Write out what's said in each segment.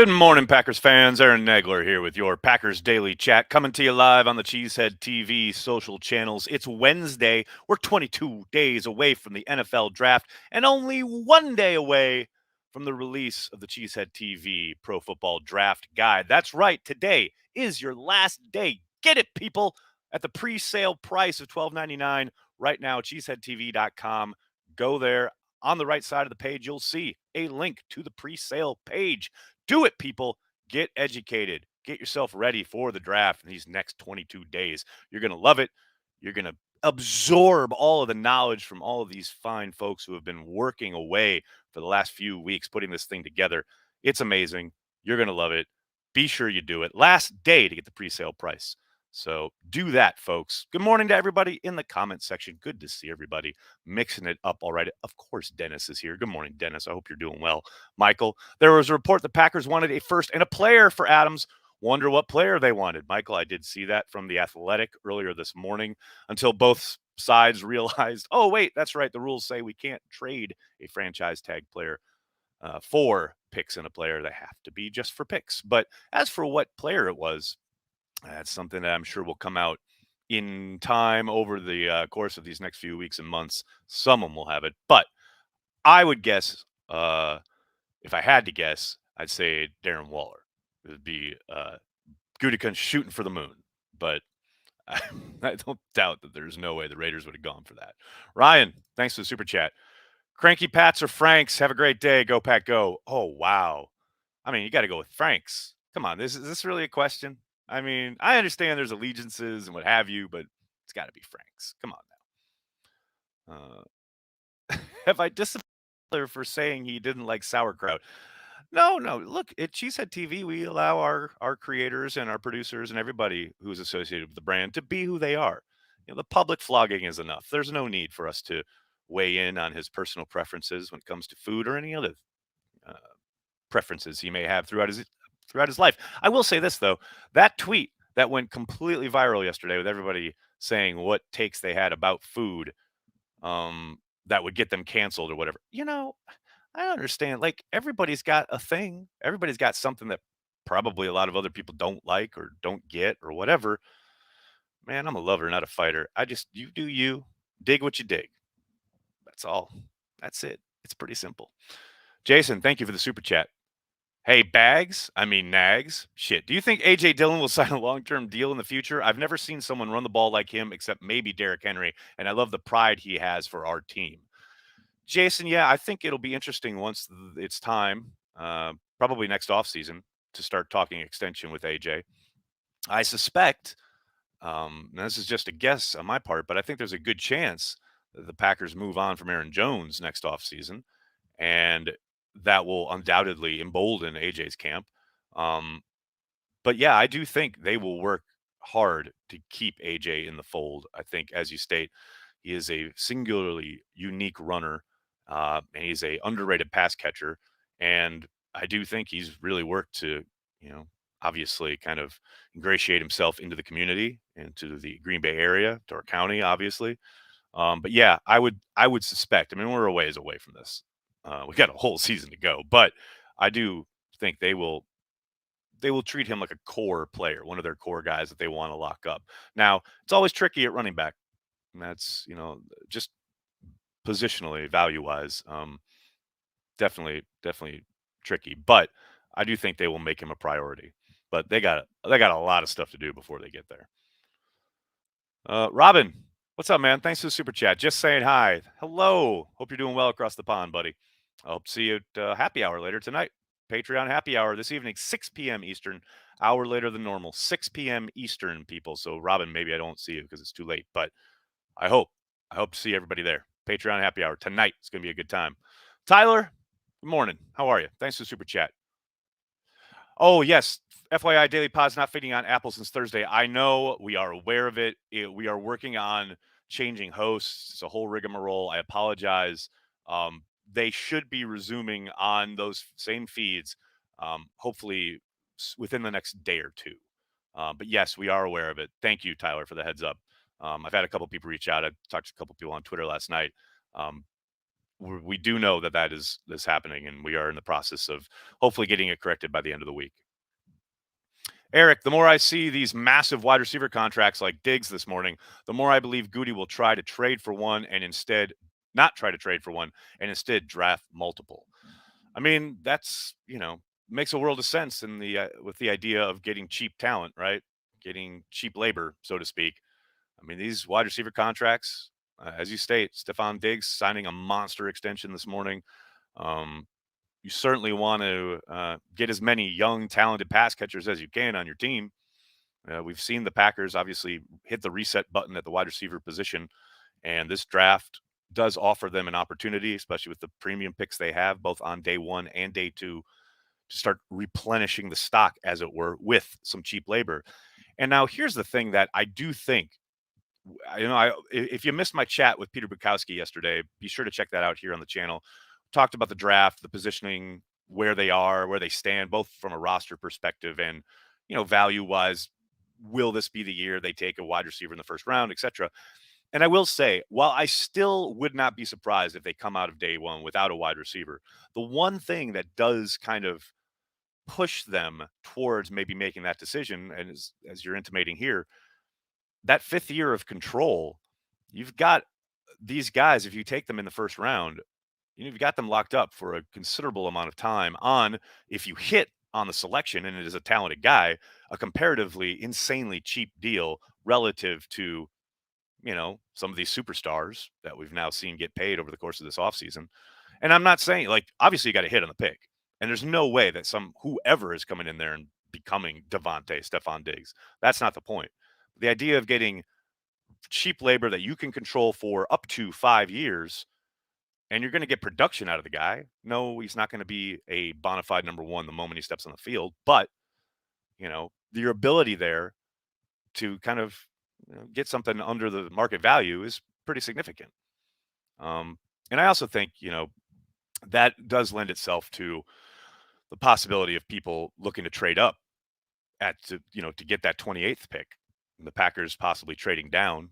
Good morning, Packers fans. Aaron Nagler here with your Packers Daily Chat, coming to you live on the Cheesehead TV social channels. It's Wednesday. We're 22 days away from the NFL draft and only 1 day away from the release of the Cheesehead TV Pro Football Draft Guide. That's right. Today is your last day. Get it, people, at the pre-sale price of $12.99 right now, cheeseheadtv.com. Go there. On the right side of the page, you'll see a link to the pre-sale page. Do it, people. Get educated. Get yourself ready for the draft in these next 22 days. You're going to love it. You're going to absorb all of the knowledge from all of these fine folks who have been working away for the last few weeks putting this thing together. It's amazing. You're going to love it. Be sure you do it. Last day to get the pre-sale price. So do that, folks. Good morning to everybody in the comment section. Good to see everybody mixing it up all right. Of course, Dennis is here. Good morning, Dennis. I hope you're doing well. Michael, there was a report the Packers wanted a first and a player for Adams. Wonder what player they wanted. Michael, I did see that from The Athletic earlier this morning until both sides realized, oh, wait, that's right. The rules say we can't trade a franchise tag player for picks and a player. They have to be just for picks. But as for what player it was, that's something that I'm sure will come out in time over the course of these next few weeks and months. Someone will have it. But I would guess, if I had to guess, I'd say Darren Waller. It would be Gutekunst shooting for the moon. But I don't doubt that there's no way the Raiders would have gone for that. Ryan, thanks for the super chat. Cranky Pats or Franks? Have a great day. Go Pack, go. Oh, wow. I mean, you got to go with Franks. Come on, is this really a question? I mean, I understand there's allegiances and what have you, but it's got to be Franks. Come on now. Have I disappointed for saying he didn't like sauerkraut? No. Look, at Cheesehead TV, we allow our creators and our producers and everybody who's associated with the brand to be who they are. The public flogging is enough. There's no need for us to weigh in on his personal preferences when it comes to food or any other uh, preferences he may have throughout his life. I will say this though, that tweet that went completely viral yesterday with everybody saying what takes they had about food that would get them canceled or whatever. I understand. Like everybody's got a thing. Everybody's got something that probably a lot of other people don't like or don't get or whatever. Man, I'm a lover, not a fighter. You do you. Dig what you dig. That's all. That's it. It's pretty simple. Jason, thank you for the super chat. Hey, Nags. Shit. Do you think A.J. Dillon will sign a long-term deal in the future? I've never seen someone run the ball like him except maybe Derrick Henry, and I love the pride he has for our team. Jason, yeah, I think it'll be interesting once it's time, probably next offseason, to start talking extension with AJ. I suspect, and this is just a guess on my part, but I think there's a good chance that the Packers move on from Aaron Jones next offseason, and that will undoubtedly embolden AJ's camp. Um, but yeah, I do think they will work hard to keep AJ in the fold. I think, as you state, he is a singularly unique runner, and he's a underrated pass catcher. And I do think he's really worked to, obviously kind of ingratiate himself into the community, into the Green Bay area, to our county, obviously. But yeah, I would suspect. I mean, we're a ways away from this. We got a whole season to go, but I do think they will treat him like a core player, one of their core guys that they want to lock up. Now, it's always tricky at running back. And that's, just positionally, value wise, definitely tricky. But I do think they will make him a priority. But they got a lot of stuff to do before they get there. Robin, what's up, man? Thanks for the super chat. Just saying hi. Hello. Hope you're doing well across the pond, buddy. I hope to see you at happy hour later tonight. Patreon happy hour this evening, 6 p.m. Eastern, hour later than normal, 6 p.m. Eastern, people. So, Robin, maybe I don't see you because it's too late, but I hope to see everybody there. Patreon happy hour tonight. It's going to be a good time. Tyler, good morning. How are you? Thanks for the super chat. Oh, yes. FYI, Daily Pod's not feeding on Apple since Thursday. I know. We are aware of it. We are working on changing hosts. It's a whole rigmarole. I apologize. They should be resuming on those same feeds, hopefully within the next day or two. But yes, we are aware of it. Thank you, Tyler, for the heads up. I've had a couple people reach out. I talked to a couple people on Twitter last night. we do know that that is happening, and we are in the process of hopefully getting it corrected by the end of the week. Eric, the more I see these massive wide receiver contracts like Diggs this morning, the more I believe Goody will try to trade for one and instead not try to trade for one and instead draft multiple. I mean, that's, makes a world of sense in the with the idea of getting cheap talent, right? Getting cheap labor, so to speak. I mean, these wide receiver contracts, as you state, Stephon Diggs signing a monster extension this morning. Um, you certainly want to get as many young, talented pass catchers as you can on your team. We've seen the Packers obviously hit the reset button at the wide receiver position, and this draft does offer them an opportunity, especially with the premium picks they have, both on day one and day two, to start replenishing the stock, as it were, with some cheap labor. And now here's the thing that I do think if you missed my chat with Peter Bukowski yesterday, be sure to check that out here on the channel. Talked about the draft, the positioning, where they are, where they stand, both from a roster perspective and value wise. Will this be the year they take a wide receiver in the first round, etc.? And I will say, while I still would not be surprised if they come out of day one without a wide receiver, the one thing that does kind of push them towards maybe making that decision, and as you're intimating here, that fifth year of control, you've got these guys, if you take them in the first round, you've got them locked up for a considerable amount of time on, if you hit on the selection and it is a talented guy, a comparatively insanely cheap deal relative to, some of these superstars that we've now seen get paid over the course of this offseason. And I'm not saying, like, obviously you got to hit on the pick. And there's no way that whoever is coming in there and becoming Stephon Diggs. That's not the point. The idea of getting cheap labor that you can control for up to 5 years, and you're going to get production out of the guy. No, he's not going to be a bona fide number one the moment he steps on the field, but your ability there to kind of get something under the market value is pretty significant. And I also think that does lend itself to the possibility of people looking to trade up to get that 28th pick. And the Packers possibly trading down,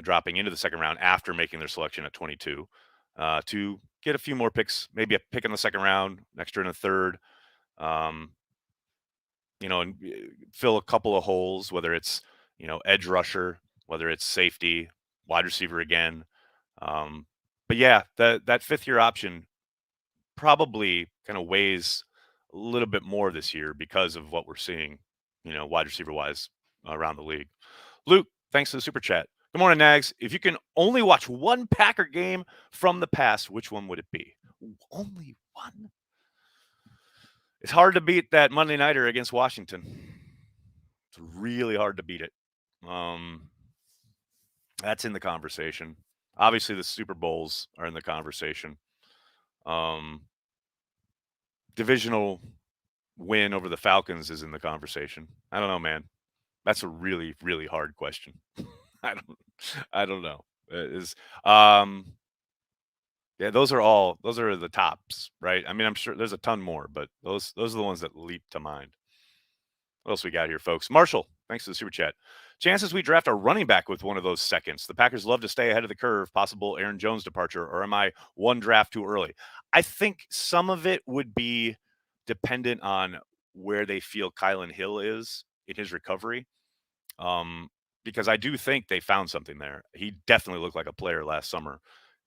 dropping into the second round after making their selection at 22 to get a few more picks, maybe a pick in the second round, an extra in the third, um, and fill a couple of holes, whether it's, edge rusher, whether it's safety, wide receiver again. But yeah, that fifth year option probably kind of weighs a little bit more this year because of what we're seeing, wide receiver wise around the league. Luke, thanks for the super chat. Good morning, Nags. If you can only watch one Packer game from the past, which one would it be? Only one? It's hard to beat that Monday nighter against Washington. It's really hard to beat it. That's in the conversation. Obviously, the Super Bowls are in the conversation. Divisional win over the Falcons is in the conversation. I don't know, man. That's a really, really hard question. I don't know. Yeah, those are the tops, right? I mean, I'm sure there's a ton more, but those are the ones that leap to mind. What else we got here, folks? Marshall, thanks for the super chat. Chances we draft a running back with one of those seconds. The Packers love to stay ahead of the curve. Possible Aaron Jones departure, or am I one draft too early? I think some of it would be dependent on where they feel Kylan Hill is in his recovery. Because I do think they found something there. He definitely looked like a player last summer.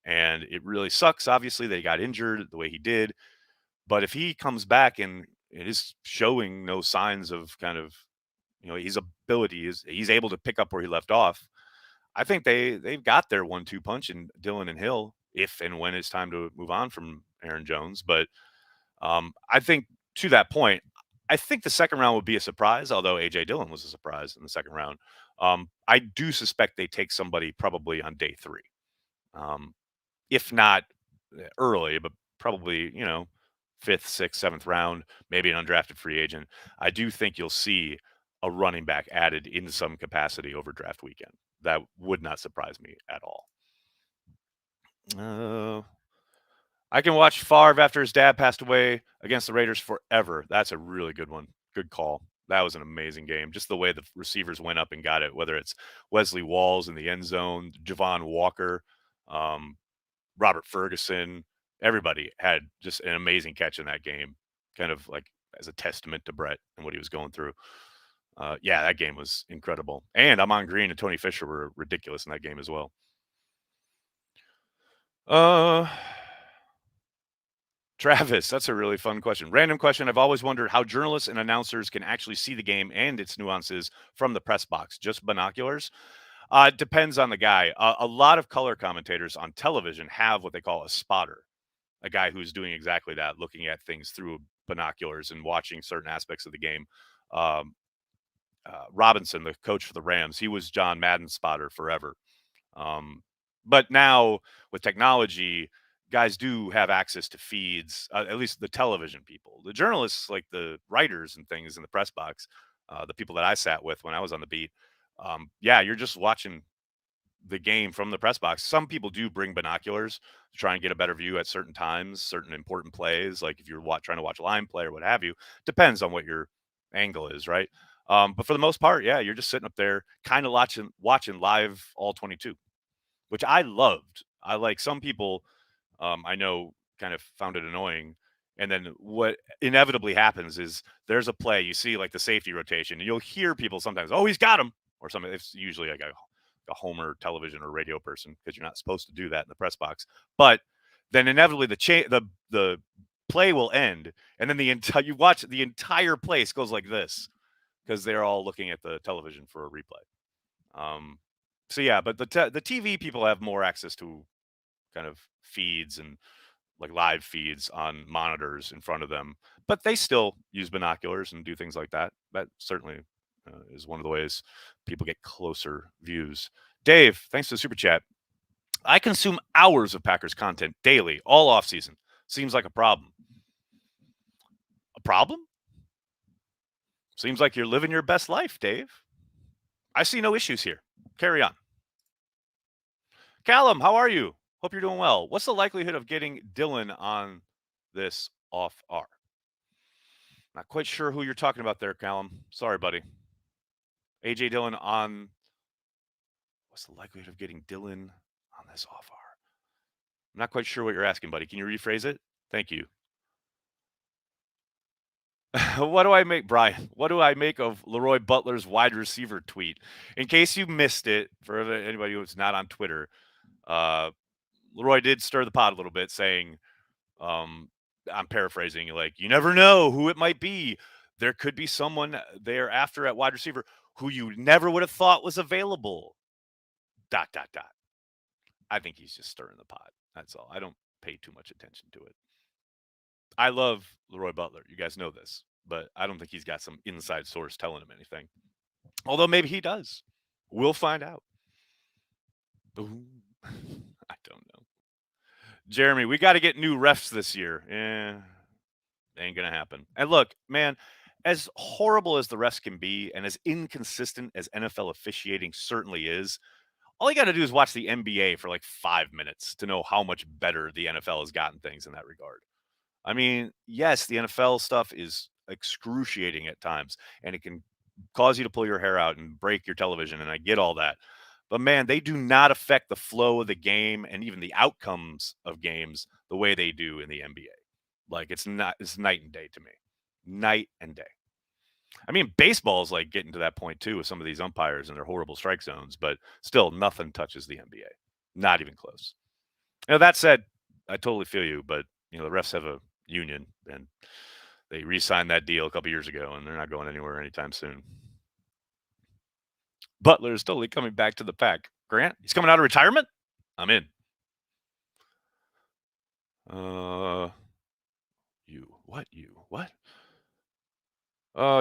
And it really sucks, obviously, that he got injured the way he did. But if he comes back and it is showing no signs of kind of, his ability is he's able to pick up where he left off. I think they've got their 1-2 punch in Dillon and Hill if and when it's time to move on from Aaron Jones. But I think to that point, I think the second round would be a surprise, although A.J. Dillon was a surprise in the second round. I do suspect they take somebody probably on day 3. If not early, but probably, 5th, 6th, 7th round, maybe an undrafted free agent. I do think you'll see a running back added in some capacity over draft weekend. That would not surprise me at all. I can watch Favre after his dad passed away against the Raiders forever. That's a really good one. Good call. That was an amazing game. Just the way the receivers went up and got it, whether it's Wesley Walls in the end zone, Javon Walker, Robert Ferguson, everybody had just an amazing catch in that game, kind of like as a testament to Brett and what he was going through. Yeah, that game was incredible. And Amon Green and Tony Fisher were ridiculous in that game as well. Uh, Travis, that's a really fun question. Random question. I've always wondered how journalists and announcers can actually see the game and its nuances from the press box. Just binoculars? It depends on the guy. A lot of color commentators on television have what they call a spotter, a guy who's doing exactly that, looking at things through binoculars and watching certain aspects of the game. Um, Robinson, the coach for the Rams, he was John Madden's spotter forever. Um, but now with technology, guys do have access to feeds, at least the television people. The journalists, like the writers and things in the press box, the people that I sat with when I was on the beat, yeah, you're just watching the game from the press box. Some people do bring binoculars to try and get a better view at certain times, certain important plays, like if you're trying to watch a line play or what have you. Depends on what your angle is, right? But for the most part, yeah, you're just sitting up there, kind of watching live all 22, which I loved. I like some people I know kind of found it annoying. And then what inevitably happens is there's a play, you see like the safety rotation, and you'll hear people sometimes, oh, he's got him, or something. It's usually like a homer television or radio person because you're not supposed to do that in the press box. But then inevitably the play will end, and then the entire you watch the entire place goes like this because they're all looking at the television for a replay. So yeah, but the TV people have more access to kind of feeds and like live feeds on monitors in front of them, but they still use binoculars and do things like that. That certainly is one of the ways people get closer views. Dave, thanks for the super chat. I consume hours of Packers content daily, all off season. Seems like a problem. A problem? Seems like you're living your best life, Dave. I see no issues here. Carry on. Callum, how are you? Hope you're doing well. What's the likelihood of getting Dylan on this off R? Not quite sure who you're talking about there, Callum. Sorry, buddy. AJ Dillon on. What's the likelihood of getting Dylan on this off R? I'm not quite sure what you're asking, buddy. Can you rephrase it? Thank you. What do I make, Brian? What do I make of Leroy Butler's wide receiver tweet? In case you missed it, for anybody who's not on Twitter, Leroy did stir the pot a little bit, saying, I'm paraphrasing, like, you never know who it might be. There could be someone there after at wide receiver who you never would have thought was available. ... I think he's just stirring the pot. That's all. I don't pay too much attention to it. I love Leroy Butler. You guys know this, but I don't think he's got some inside source telling him anything. Although maybe he does. We'll find out. Ooh. I don't know. Jeremy, we got to get new refs this year. Ain't going to happen. And look, man, as horrible as the refs can be and as inconsistent as NFL officiating certainly is, all you got to do is watch the NBA for like 5 minutes to know how much better the NFL has gotten things in that regard. I mean, yes, the NFL stuff is excruciating at times, and it can cause you to pull your hair out and break your television, and I get all that. But man, they do not affect the flow of the game and even the outcomes of games the way they do in the NBA. Like it's night and day to me. Night and day. I mean, baseball is like getting to that point too with some of these umpires and their horrible strike zones, but still nothing touches the NBA. Not even close. Now, that said, I totally feel you, but the refs have a union and they re-signed that deal a couple years ago and they're not going anywhere anytime soon. Butler is totally coming back to the pack. Grant, he's coming out of retirement? I'm in. What?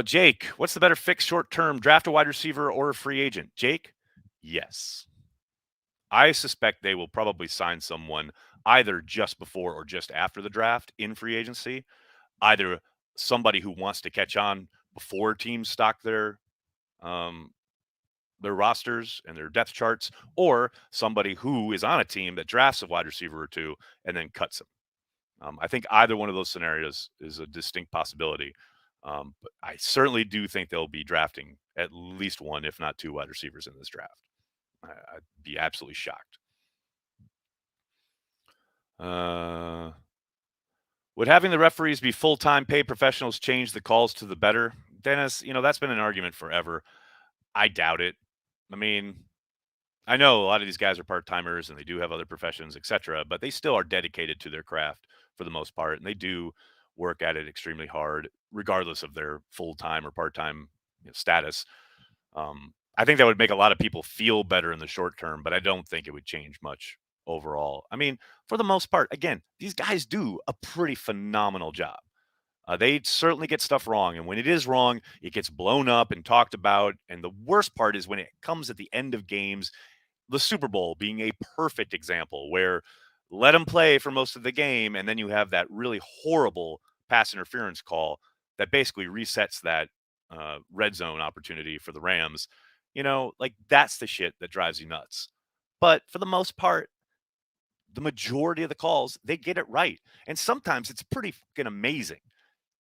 Jake, what's the better fix short term, draft a wide receiver or a free agent? Jake, yes. I suspect they will probably sign someone either just before or just after the draft in free agency, either somebody who wants to catch on before teams stock their rosters and their depth charts, or somebody who is on a team that drafts a wide receiver or two and then cuts him. I think either one of those scenarios is a distinct possibility. But I certainly do think they'll be drafting at least one, if not two, wide receivers in this draft. I'd be absolutely shocked. Uh, would having the referees be full-time paid professionals change the calls to the better? Dennis, that's been an argument forever. I doubt it. I mean, I know a lot of these guys are part-timers and they do have other professions, etc., but they still are dedicated to their craft for the most part, and they do work at it extremely hard, regardless of their full-time or part-time status. I think that would make a lot of people feel better in the short term, but I don't think it would change much overall. I mean, for the most part, again, these guys do a pretty phenomenal job. They certainly get stuff wrong. And when it is wrong, it gets blown up and talked about. And the worst part is when it comes at the end of games, the Super Bowl being a perfect example where let them play for most of the game. And then you have that really horrible pass interference call that basically resets that red zone opportunity for the Rams. Like that's the shit that drives you nuts. But for the most part, the majority of the calls, they get it right. And sometimes it's pretty fucking amazing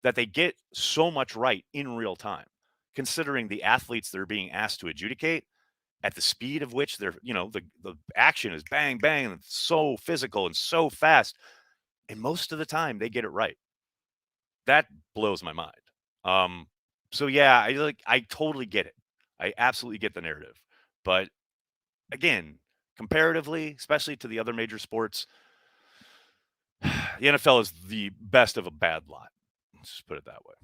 that they get so much right in real time, considering the athletes that are being asked to adjudicate at the speed of which they're, the action is bang, bang, and it's so physical and so fast. And most of the time they get it right. That blows my mind. So yeah, I totally get it. I absolutely get the narrative. But again, comparatively, especially to the other major sports, the NFL is the best of a bad lot. Let's just put it that way.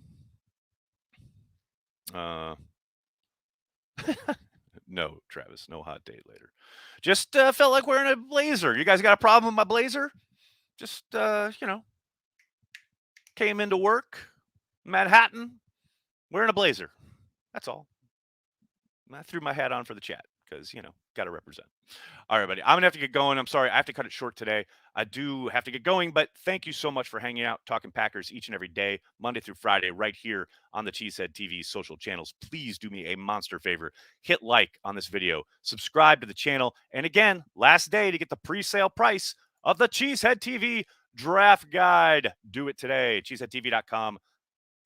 No, Travis, no hot date later. Just felt like wearing a blazer. You guys got a problem with my blazer? Just came into work, Manhattan, wearing a blazer. That's all. I threw my hat on for the chat because, got to represent. All right, buddy. I'm going to have to get going. I'm sorry. I have to cut it short today. I do have to get going, but thank you so much for hanging out, talking Packers each and every day, Monday through Friday, right here on the Cheesehead TV social channels. Please do me a monster favor. Hit like on this video, subscribe to the channel. And again, last day to get the pre-sale price of the Cheesehead TV draft guide. Do it today. cheeseheadtv.com.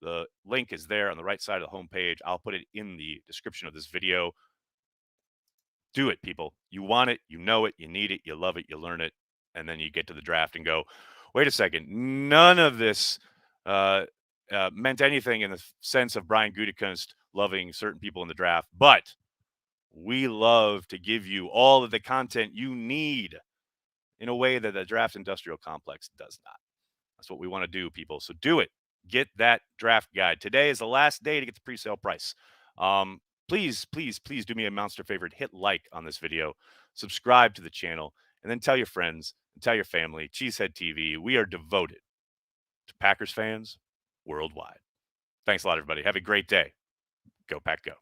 The link is there on the right side of the homepage. I'll put it in the description of this video. Do it, people. You want it, you know it, you need it, you love it, you learn it, and then you get to the draft and go, wait a second, none of this meant anything in the sense of Brian Gutekunst loving certain people in the draft, but we love to give you all of the content you need in a way that the draft industrial complex does not. That's what we want to do, people. So do it. Get that draft guide. Today is the last day to get the pre-sale price. Please, please, please do me a monster favor. Hit like on this video, subscribe to the channel, and then tell your friends and tell your family. Cheesehead TV, we are devoted to Packers fans worldwide. Thanks a lot, everybody. Have a great day. Go Pack Go.